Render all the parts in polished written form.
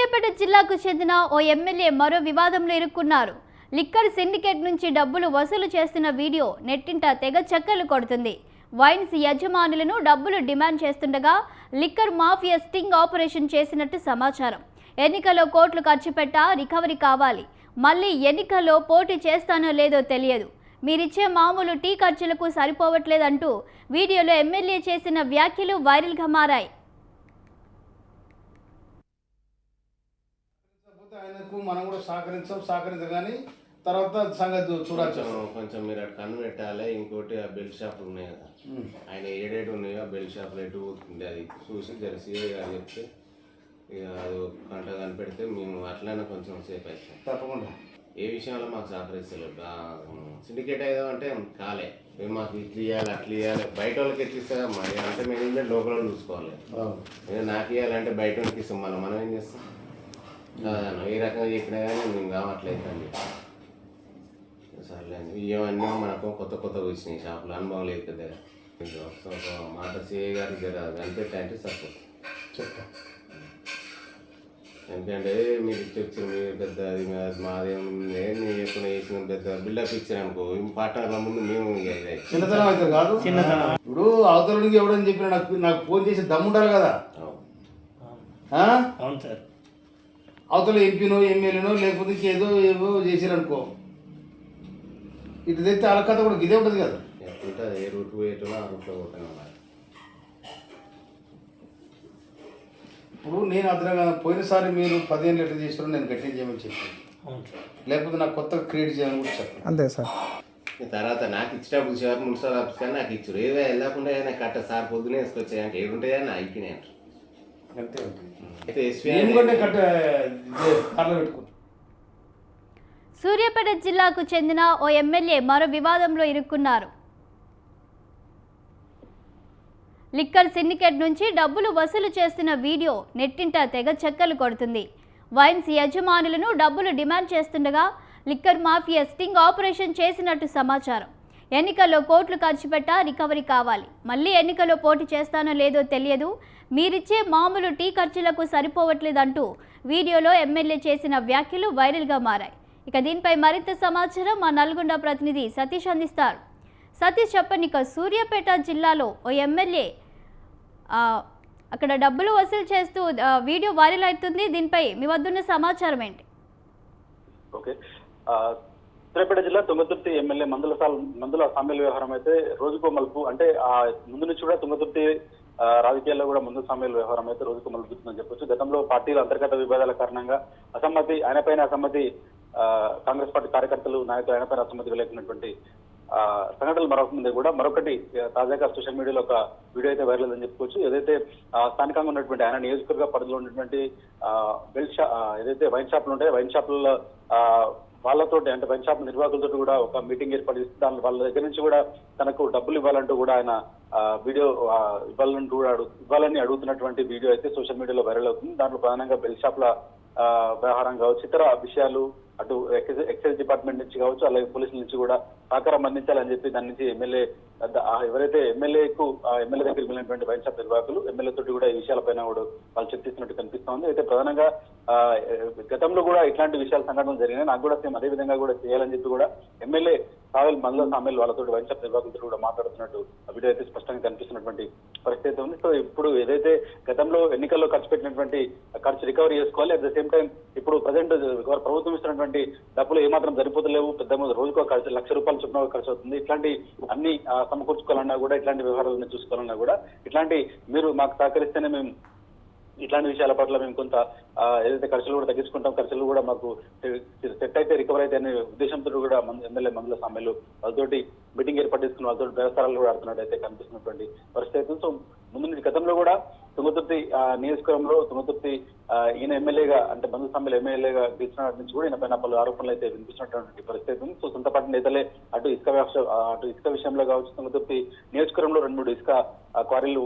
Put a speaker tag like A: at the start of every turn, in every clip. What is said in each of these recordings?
A: సూర్యాపేట జిల్లాకు చెందిన ఓ ఎమ్మెల్యే మరో వివాదంలో ఇరుక్కున్నారు. లిక్కర్ సిండికేట్ నుంచి డబ్బులు వసూలు చేస్తున్న వీడియో నెట్టింట తెగ చక్కర్లు కొడుతుంది. వైన్స్ యజమానులను డబ్బులు డిమాండ్ చేస్తుండగా లిక్కర్ మాఫియా స్టింగ్ ఆపరేషన్ చేసినట్టు సమాచారం. ఎన్నికల్లో కోట్లు ఖర్చు పెట్టా రికవరీ కావాలి, మళ్ళీ ఎన్నికల్లో పోటీ చేస్తానో లేదో తెలియదు, మీరిచ్చే మామూలు టీ ఖర్చులకు సరిపోవట్లేదంటూ వీడియోలో ఎమ్మెల్యే చేసిన వ్యాఖ్యలు వైరల్గా మారాయి.
B: ఆయనకు మనం కూడా సహకరించగానే తర్వాత సంగతి చూడొచ్చు.
C: కొంచెం మీరు అటు కన్ను పెట్టాలి. ఇంకోటి ఆ బెల్ట్ షాపులు ఉన్నాయి కదా, ఆయన ఏడేటు ఉన్నాయో ఆ బెల్ట్ షాపులు ఎటు పోతుంది అది చూసి సిఐ గారు చెప్తే ఇక అది ఒక గంట కనిపెడితే మేము అట్లనే కొంచెం సేఫ్ అవుతాం.
B: తప్పకుండా
C: ఏ విషయంలో మాకు సహకరిస్తలేదు. సిండికేట్ అయ్యాం అంటే కాలే, మేము మాకు ఇట్లు ఇవ్వాలి అట్లు ఇవ్వాలి, బయట వాళ్ళకి ఎట్లిస్తా మరి అంటే మేనేజ్మెంట్ లోపల చూసుకోవాలి. నాకు ఇవ్వాలంటే బయట వాళ్ళకి ఇస్తాం, మనం ఏం చేస్తాం. ఏ రకంగా చెప్పినా కానీ మేము కావట్లేదు అని చెప్పి సర్లే ఇవన్నీ మనకు కొత్తగా వచ్చినాయి షాపులు, అనుభవం లేదు కదా. ఒక మాట సిఐ గారికి జర కనిపెట్టాయంటే సరిపోతుంది. ఎందుకంటే మీరు వచ్చారు, మీరు పెద్ద మాదేముంది నేను ఎప్పుడు వేసిన పెద్ద బిల్డప్ ఇచ్చాను అనుకో, పాటల ముందు మేము
B: చిన్నతనం అయితే కాదు. ఇప్పుడు అవతల నుంచి ఎవడని చెప్పిన నాకు ఫోన్ చేసి దమ్ముండాలి కదా.
D: అవును సార్,
B: అవతల ఎంపీనో ఎమ్మెల్యేనో లేకపోతే ఏదో చేసారనుకో, ఇటు తెస్తే వాళ్ళ కథ కూడా ఇదే ఉంటుంది కదా.
C: ఎట్లుంటుంది, ఏ రూట్ పోయేటో ఆ రూట్లో పోతాను.
B: ఇప్పుడు నేను అర్థంగా పోయినసారి మీరు 15 లీటర్లు చేసారు, నేను గట్టిగా చేయమని చెప్పాను, లేకపోతే నాకు కొత్తగా క్రియేట్ చేయాలని కూడా చెప్పాను.
D: అంతే సార్.
C: తర్వాత నాకు ఇచ్చేటప్పుడు సార్ మున్సిపల్ ఆఫీస్ కానీ నాకు ఇచ్చారు, ఏదో వెళ్ళకుండా కట్ట సార్ పొద్దునే వేసుకొచ్చాయంటే ఏడుంటాయా అని అయిపోయినాయి అంటారు.
B: అంతే
C: అయితే
A: సూర్యాపేట జిల్లాకు చెందిన ఓ ఎమ్మెల్యే మరో వివాదంలో ఇరుక్కున్నారు. లిక్కర్ సిండికేట్ నుంచి డబ్బులు వసూలు చేస్తున్న వీడియో నెట్టింట తెగ చక్కర్లు కొడుతుంది. వైన్స్ యజమానులను డబ్బులు డిమాండ్ చేస్తుండగా లిక్కర్ మాఫియా స్టింగ్ ఆపరేషన్ చేసినట్టు సమాచారం. ఎన్నికల్లో కోట్లు ఖర్చు పెట్టా రికవరీ కావాలి, మళ్ళీ ఎన్నికల్లో పోటీ చేస్తానో లేదో తెలియదు, మీరిచ్చే మామూలు టీ ఖర్చులకు సరిపోవట్లేదంటూ వీడియోలో ఎమ్మెల్యే చేసిన వ్యాఖ్యలు వైరల్గా మారాయి. ఇక దీనిపై మరింత సమాచారం మా నల్గొండ ప్రతినిధి సతీష్ అందిస్తారు. సతీష్ చెప్పండి, ఇక సూర్యాపేట జిల్లాలో ఓ ఎమ్మెల్యే అక్కడ డబ్బులు వసూలు చేస్తూ వీడియో వైరల్ అవుతుంది, దీనిపై మీ వద్దున్న సమాచారం ఏంటి?
E: ఓకే, సూర్యాపేట జిల్లా తుంగతుర్తి ఎమ్మెల్యే మందుల సామ్యాల వ్యవహారం అయితే రోజుకో మలుపు, అంటే ముందు నుంచి కూడా తుంగతుర్తి రాజకీయాల్లో కూడా ముందు సామ్యాల వ్యవహారం అయితే రోజుకో మలుపుతుందని చెప్పొచ్చు. గతంలో పార్టీల అంతర్గత విభేదాల కారణంగా అసమ్మతి, ఆయనపైన అసమ్మతి, కాంగ్రెస్ పార్టీ కార్యకర్తలు నాయకులు ఆయనపైన అసమ్మతి వెళ్తున్నటువంటి సంఘటనలు మరొకముందే కూడా మరొకటి తాజాగా సోషల్ మీడియాలో ఒక వీడియో అయితే వైరల్ అని చెప్పుకోవచ్చు. ఏదైతే స్థానికంగా ఉన్నటువంటి ఆయన నియోజకవర్గ పరిధిలో ఉన్నటువంటి ఏదైతే వైన్ షాపులు ఉంటాయో వైన్ షాపుల వాళ్ళతోటి, అంటే వైన్ షాప్ నిర్వాహకులతో కూడా ఒక మీటింగ్ ఏర్పాటు చేసి దాని వాళ్ళ దగ్గర నుంచి కూడా తనకు డబ్బులు ఇవ్వాలంటూ కూడా ఆయన వీడియో ఇవ్వాలని అడుగుతున్నటువంటి వీడియో అయితే సోషల్ మీడియాలో వైరల్ అవుతుంది. దాంట్లో ప్రధానంగా బెల్ షాప్ల వ్యవహారం కావచ్చు, ఇతర విషయాలు, అటు ఎక్సైజ్ డిపార్ట్మెంట్ నుంచి కావచ్చు, అలాగే పోలీసుల నుంచి కూడా సహకారం అందించాలని చెప్పి దాని నుంచి ఎమ్మెల్యే ఎవరైతే ఎమ్మెల్యే దగ్గరికి వెళ్ళినటువంటి వైన్ షాప్ నిర్వాహకులు ఎమ్మెల్యే తోటి కూడా ఈ విషయాలపైన కూడా వాళ్ళు చర్చిస్తున్నట్టు కనిపిస్తోంది. అయితే ప్రధానంగా గతంలో కూడా ఇట్లాంటి విషయాలు సంఘటనలు జరిగినాయి, నాకు కూడా సేమ్ అదే విధంగా కూడా చేయాలని చెప్పి కూడా ఎమ్మెల్యే మందుల సామ్యాలు వాళ్ళతో వైన్ షాప్ నిర్వాహకులతో కూడా మాట్లాడుతున్నట్టు వీడియో అయితే స్పష్టంగా కనిపిస్తున్నటువంటి పరిస్థితి ఉంది. సో ఇప్పుడు ఏదైతే గతంలో ఎన్నికల్లో ఖర్చు పెట్టినటువంటి ఖర్చు రికవరీ చేసుకోవాలి, అట్ ద సేమ్ టైం ఇప్పుడు ప్రజెంట్ ప్రభుత్వం ఇస్తున్నటువంటి డబ్బులు ఏమాత్రం సరిపోతలేవు, పెద్ద రోజుకో ఖర్చు ₹1,00,000 చొప్పున ఖర్చు అవుతుంది. ఇట్లాంటి అన్ని సమకూర్చుకోవాలన్నా కూడా, ఇట్లాంటి వ్యవహారాలను చూసుకోవాలన్నా కూడా, ఇట్లాంటి మీరు మాకు సహకరిస్తేనే మేము ఇట్లాంటి విషయాల పట్ల మేము కొంత ఏదైతే ఖర్చులు కూడా తగ్గించుకుంటాం, ఖర్చులు కూడా మాకు సెట్ అయితే రికవర్ అయితే అనే ఉద్దేశంతో కూడా ఎమ్మెల్యే మందుల సామ్యాలు వాళ్ళతోటి మీటింగ్ ఏర్పాటు చేసుకుని వాళ్ళతో వ్యవస్థలు కూడా ఆడుతున్నట్టు అయితే కనిపిస్తున్నటువంటి పరిస్థితి. సో ముందు నుంచి గతంలో కూడా తుంగతుర్తి నియోజకవర్గంలో తుంగతుర్తి ఈయన ఎమ్మెల్యేగా, అంటే మందుల సామ్యాలు ఎమ్మెల్యేగా గెలిచిన నుంచి కూడా ఈయన పైన పలు ఆరోపణలు అయితే వినిపిస్తున్నటువంటి పరిస్థితి ఉంది. సో సొంత పార్టీ నేతలే అటు ఇసుక విషయంలో కావచ్చు, తుంగతుర్తి నియోజకవర్గంలో 2-3 ఇసుక క్వారీలు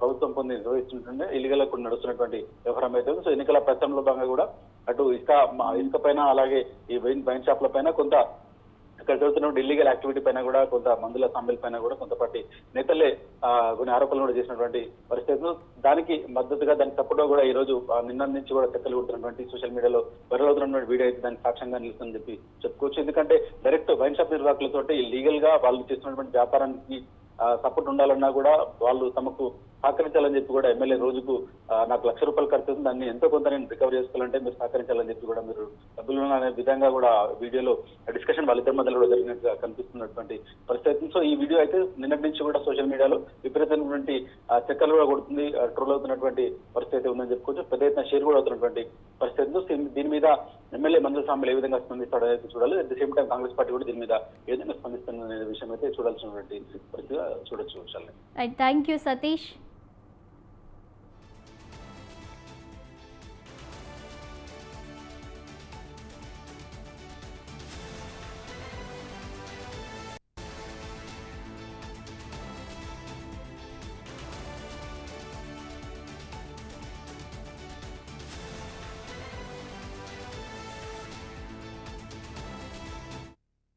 E: ప్రభుత్వం పొంది నిర్వహిస్తుంటుండే ఇల్లీగల్ కూడా నడుస్తున్నటువంటి వ్యవహారం అయితే ఉంది. సో ఎన్నికల ప్రచారంలో భాగంగా కూడా అటు ఇసుక పైన, అలాగే ఈ వైన్ షాప్ల పైన కొంత ఇక్కడ జరుగుతున్న ఇల్లీగల్ యాక్టివిటీ పైన కూడా కొంత మందుల సామ్యాల పైన కూడా కొంతపాటి నేతలే కొన్ని ఆరోపణలు కూడా చేసినటువంటి పరిస్థితులు, దానికి మద్దతుగా దానికి సపోర్ట్ కూడా ఈ రోజు నిన్న నుంచి కూడా చక్కలు కొడుతున్నటువంటి సోషల్ మీడియాలో వైరల్ అవుతున్నటువంటి వీడియో అయితే దానికి సాక్ష్యంగా నిలుస్తుందని చెప్పి చెప్పుకోవచ్చు. ఎందుకంటే డైరెక్ట్ వైన్ షాప్ నిర్వాహకులతో లీగల్ గా వాళ్ళు చేస్తున్నటువంటి వ్యాపారానికి సపోర్ట్ ఉండాలన్నా కూడా వాళ్ళు తమకు సహకరించాలని చెప్పి కూడా ఎమ్మెల్యే రోజుకు నాకు ₹1,00,000 ఖర్చు అవుతుంది, దాన్ని ఎంతో కొంత నేను రికవర్ చేసుకోవాలంటే మీరు సహకరించాలని చెప్పి కూడా మీరు డబ్బులు అనే విధంగా కూడా వీడియోలో డిస్కషన్ వాళ్ళిద్దరి మధ్యలో కూడా జరిగినట్టుగా కనిపిస్తున్నటువంటి పరిస్థితి. సో ఈ వీడియో అయితే నిన్నటి నుంచి కూడా సోషల్ మీడియాలో విపరీతమైనటువంటి చక్కర్లు కూడా కొడుతుంది, ట్రోల్ అవుతున్నటువంటి పరిస్థితి ఉందని చెప్పుకోవచ్చు. పెద్ద ఎత్తున షేర్ కూడా అవుతున్నటువంటి పరిస్థితి. దీని మీద ఎమ్మెల్యే మందుల సామ్యాలు ఏ విధంగా స్పందిస్తాడో అయితే చూడాలి. At the same time Congress party కూడా దీని మీద ఏ విధంగా స్పందిస్తున్న విషయం అయితే చూడాల్సినటువంటి పరిస్థితిగా చూడొచ్చు.
A: Thank you Satish.